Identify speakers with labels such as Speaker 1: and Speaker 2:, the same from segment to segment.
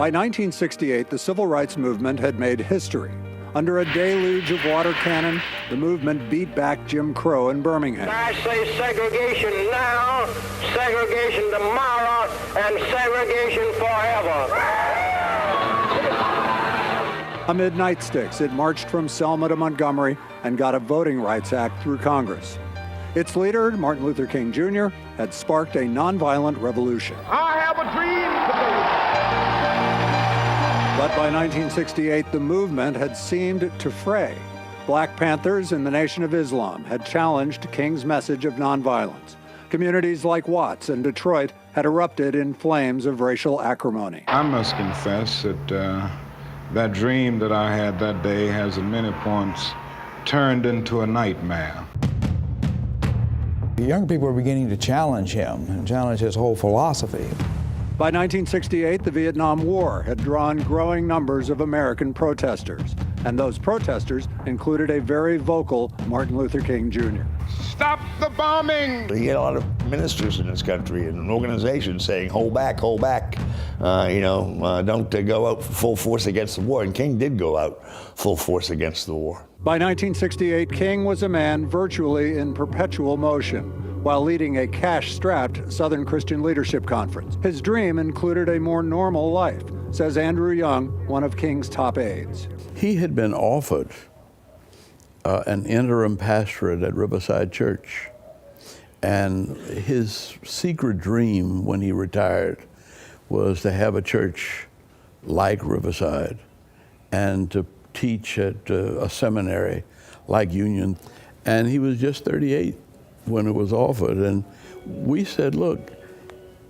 Speaker 1: By 1968, the civil rights movement had made history. Under a deluge of water cannon, the movement beat back Jim Crow in Birmingham.
Speaker 2: I say segregation now, segregation tomorrow, and segregation forever.
Speaker 1: Amid nightsticks, it marched from Selma to Montgomery and got a Voting Rights Act through Congress. Its leader, Martin Luther King Jr., had sparked a nonviolent revolution.
Speaker 2: I have a dream today.
Speaker 1: But by 1968, the movement had seemed to fray. Black Panthers and the Nation of Islam had challenged King's message of nonviolence. Communities like Watts and Detroit had erupted in flames of racial acrimony.
Speaker 3: I must confess that that dream that I had that day has at many points turned into a nightmare.
Speaker 4: The young people were beginning to challenge him and challenge his whole philosophy.
Speaker 1: By 1968, the Vietnam War had drawn growing numbers of American protesters, and those protesters included a very vocal Martin Luther King Jr.
Speaker 3: Stop the bombing!
Speaker 5: You get a lot of ministers in this country and organizations saying, hold back, don't go out full force against the war. And King did go out full force against the war.
Speaker 1: By 1968, King was a man virtually in perpetual motion while leading a cash-strapped Southern Christian Leadership Conference. His dream included a more normal life, says Andrew Young, one of King's top aides.
Speaker 6: He had been offered an interim pastorate at Riverside Church, and his secret dream when he retired was to have a church like Riverside and to teach at a seminary like Union. And he was just 38 when it was offered, and we said, look,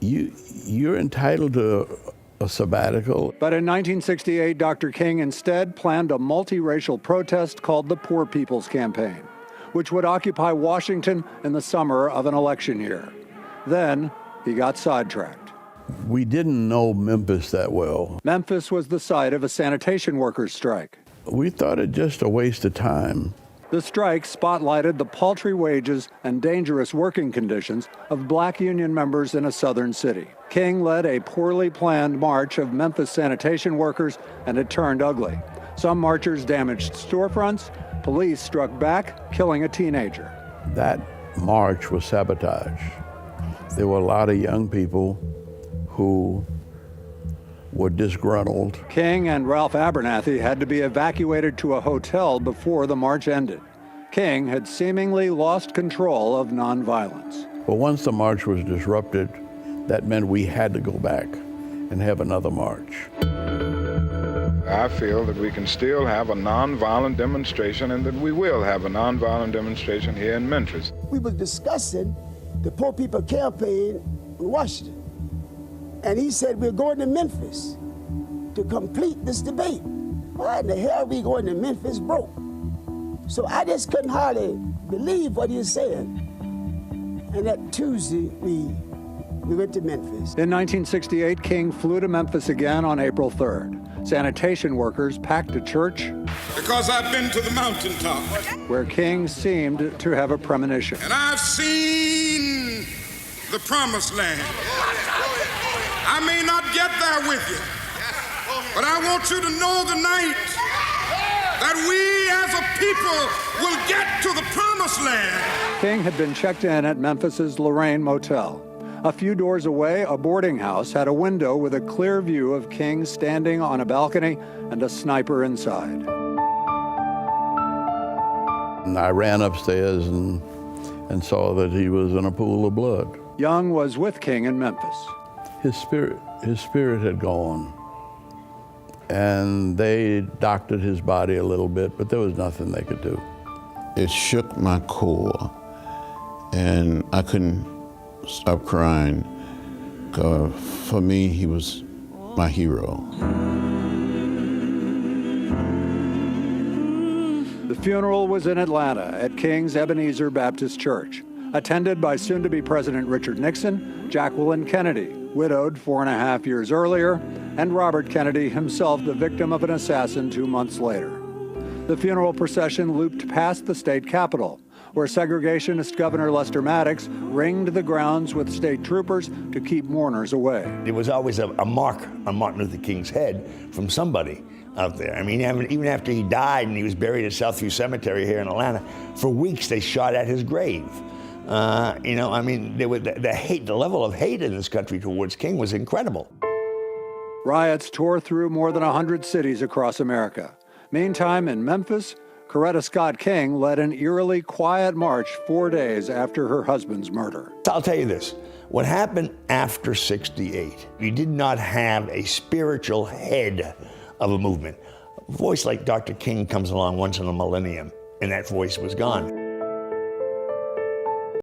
Speaker 6: you're entitled to a sabbatical.
Speaker 1: But in 1968, Dr. King instead planned a multiracial protest called the Poor People's Campaign, which would occupy Washington in the summer of an election year. Then he got sidetracked.
Speaker 6: We didn't know Memphis that well.
Speaker 1: Memphis was the site of a sanitation workers' strike.
Speaker 6: We thought it just a waste of time.
Speaker 1: The strike spotlighted the paltry wages and dangerous working conditions of black union members in a southern city. King led a poorly planned march of Memphis sanitation workers, and it turned ugly. Some marchers damaged storefronts. Police struck back, killing a teenager.
Speaker 6: That march was sabotage. There were a lot of young people who were disgruntled.
Speaker 1: King and Ralph Abernathy had to be evacuated to a hotel before the march ended. King had seemingly lost control of nonviolence.
Speaker 6: But once the march was disrupted, that meant we had to go back and have another march.
Speaker 3: I feel that we can still have a nonviolent demonstration, and that we will have a nonviolent demonstration here in Memphis.
Speaker 7: We were discussing the Poor People Campaign in Washington. And he said, we're going to Memphis to complete this debate. Why in the hell are we going to Memphis broke? So I just couldn't hardly believe what he was saying. And that Tuesday, we went to Memphis.
Speaker 1: In 1968, King flew to Memphis again on April 3rd. Sanitation workers packed a church.
Speaker 8: Because I've been to the mountaintop.
Speaker 1: Where King seemed to have a premonition.
Speaker 8: And I've seen the promised land. I may not get there with you, but I want you to know tonight that we as a people will get to the promised land.
Speaker 1: King had been checked in at Memphis's Lorraine Motel. A few doors away, a boarding house had a window with a clear view of King standing on a balcony and a sniper inside.
Speaker 6: And I ran upstairs and saw that he was in a pool of blood.
Speaker 1: Young was with King in Memphis.
Speaker 6: His spirit had gone, and they doctored his body a little bit, but there was nothing they could do.
Speaker 9: It shook my core, and I couldn't stop crying. For me, he was my hero.
Speaker 1: The funeral was in Atlanta at King's Ebenezer Baptist Church, attended by soon-to-be President Richard Nixon, Jacqueline Kennedy, widowed 4.5 years earlier, and Robert Kennedy, himself the victim of an assassin 2 months later. The funeral procession looped past the state capitol, where segregationist Governor Lester Maddox ringed the grounds with state troopers to keep mourners away.
Speaker 5: There was always a mark on Martin Luther King's head from somebody out there. I mean, even after he died and he was buried at Southview Cemetery here in Atlanta, for weeks they shot at his grave. You know, I mean, there was the level of hate in this country towards King was incredible.
Speaker 1: Riots tore through more than 100 cities across America. Meantime, in Memphis, Coretta Scott King led an eerily quiet march 4 days after her husband's murder.
Speaker 5: I'll tell you this, what happened after '68, you did not have a spiritual head of a movement. A voice like Dr. King comes along once in a millennium, and that voice was gone.